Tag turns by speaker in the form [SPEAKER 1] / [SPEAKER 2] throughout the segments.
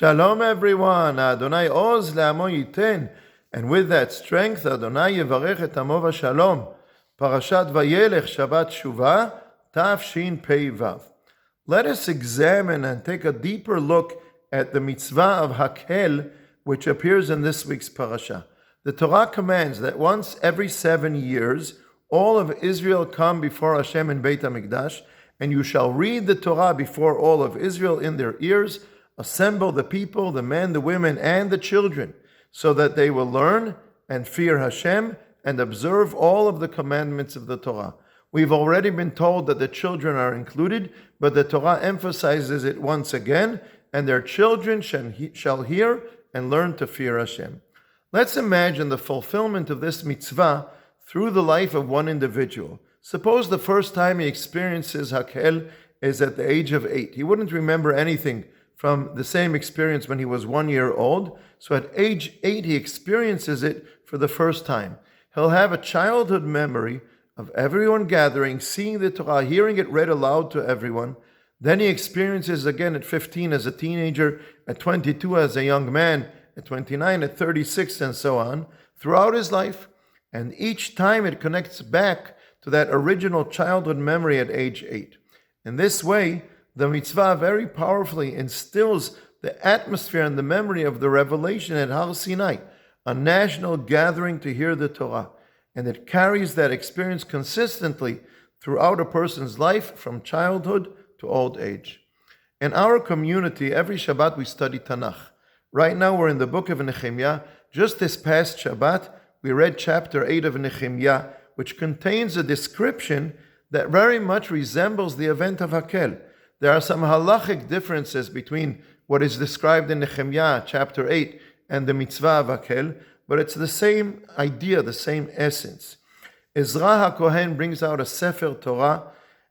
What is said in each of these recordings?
[SPEAKER 1] Shalom everyone, Adonai Oz le'amo yiten, and with that strength, Adonai yevarech et amo v'shalom. Parashat Vayelech, Shabbat Shuva, Tafshin Pei Vav. Let us examine and take a deeper look at the mitzvah of Hakhel, which appears in this week's parasha. The Torah commands that once every 7 years, all of Israel come before Hashem in Beit HaMikdash, and you shall read the Torah before all of Israel in their ears. Assemble the people, the men, the women, and the children, so that they will learn and fear Hashem and observe all of the commandments of the Torah. We've already been told that the children are included, but the Torah emphasizes it once again, and their children shall hear and learn to fear Hashem. Let's imagine the fulfillment of this mitzvah through the life of one individual. Suppose the first time he experiences Hakhel is at the age of 8. He wouldn't remember anything from the same experience when he was 1 year old. So at age 8, he experiences it for the first time. He'll have a childhood memory of everyone gathering, seeing the Torah, hearing it read aloud to everyone. Then he experiences again at 15 as a teenager, at 22 as a young man, at 29, at 36, and so on, throughout his life. And each time it connects back to that original childhood memory at age 8. In this way, the mitzvah very powerfully instills the atmosphere and the memory of the revelation at Har Sinai, a national gathering to hear the Torah. And it carries that experience consistently throughout a person's life from childhood to old age. In our community, every Shabbat we study Tanakh. Right now we're in the book of Nehemiah. Just this past Shabbat, we read chapter 8 of Nehemiah, which contains a description that very much resembles the event of Hakhel. There are some halachic differences between what is described in Nehemiah chapter 8 and the mitzvah of Hakhel, but it's the same idea, the same essence. Ezra HaKohen brings out a Sefer Torah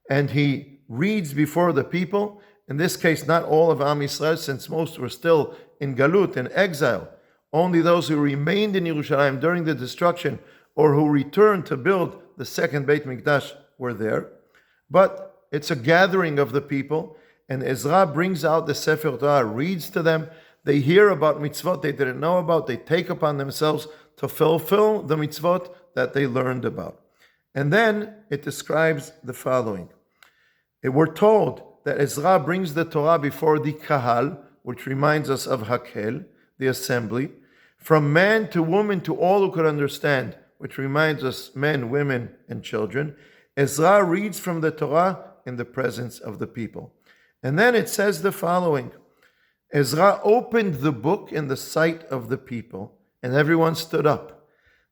[SPEAKER 1] and he reads before the people, in this case not all of Am Yisrael, since most were still in Galut, in exile. Only those who remained in Yerushalayim during the destruction or who returned to build the second Beit Mikdash were there. But it's a gathering of the people, and Ezra brings out the Sefer Torah, reads to them. They hear about mitzvot they didn't know about. They take upon themselves to fulfill the mitzvot that they learned about. And then it describes the following. We're told that Ezra brings the Torah before the Kahal, which reminds us of Hakhel, the assembly, from man to woman to all who could understand, which reminds us men, women, and children. Ezra reads from the Torah in the presence of the people. And then it says the following. Ezra opened the book in the sight of the people, and everyone stood up.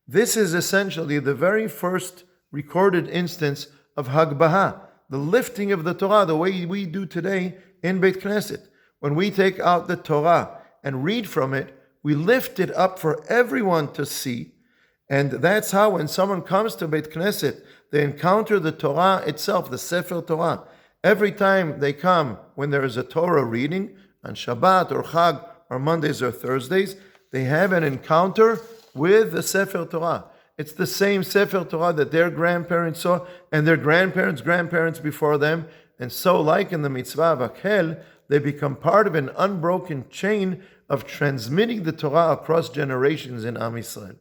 [SPEAKER 1] This is essentially the very first recorded instance of Hagbah, the lifting of the Torah, the way we do today in Beit Knesset. When we take out the Torah and read from it, we lift it up for everyone to see. And that's how when someone comes to Beit Knesset, they encounter the Torah itself, the Sefer Torah. Every time they come, when there is a Torah reading, on Shabbat or Chag or Mondays or Thursdays, they have an encounter with the Sefer Torah. It's the same Sefer Torah that their grandparents saw and their grandparents before them. And so, like in the mitzvah of Hakhel, they become part of an unbroken chain of transmitting the Torah across generations in Am Yisrael.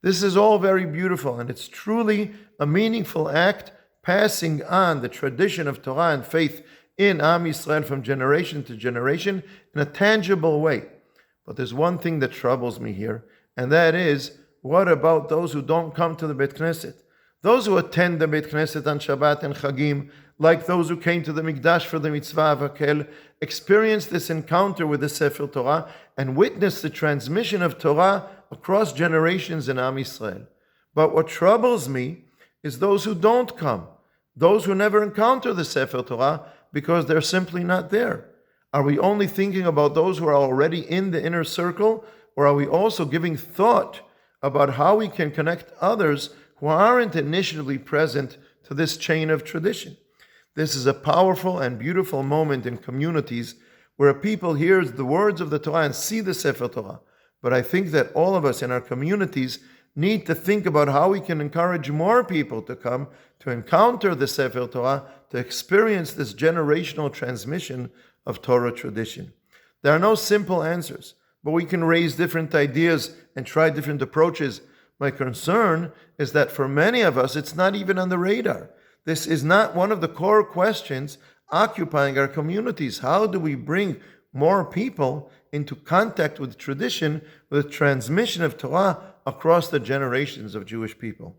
[SPEAKER 1] This is all very beautiful, and it's truly a meaningful act, passing on the tradition of Torah and faith in Am Yisrael from generation to generation in a tangible way. But there's one thing that troubles me here, and that is, what about those who don't come to the Beit Knesset? Those who attend the Beit Knesset on Shabbat and Chagim, like those who came to the Mikdash for the mitzvah of Hakhel, experience this encounter with the Sefer Torah and witness the transmission of Torah across generations in Am Yisrael. But what troubles me is those who don't come, those who never encounter the Sefer Torah because they're simply not there. Are we only thinking about those who are already in the inner circle, or are we also giving thought about how we can connect others who aren't initially present to this chain of tradition? This is a powerful and beautiful moment in communities where a people hears the words of the Torah and see the Sefer Torah. But I think that all of us in our communities need to think about how we can encourage more people to come to encounter the Sefer Torah, to experience this generational transmission of Torah tradition. There are no simple answers, but we can raise different ideas and try different approaches. My concern is that for many of us, it's not even on the radar. This is not one of the core questions occupying our communities. How do we bring more people into contact with tradition, with the transmission of Torah across the generations of Jewish people?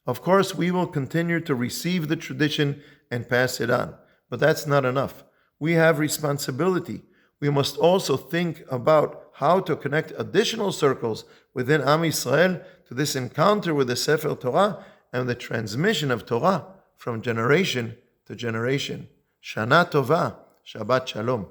[SPEAKER 1] Of course, we will continue to receive the tradition and pass it on, but that's not enough. We have responsibility. We must also think about how to connect additional circles within Am Yisrael to this encounter with the Sefer Torah and the transmission of Torah from generation to generation. Shana Tova, Shabbat Shalom.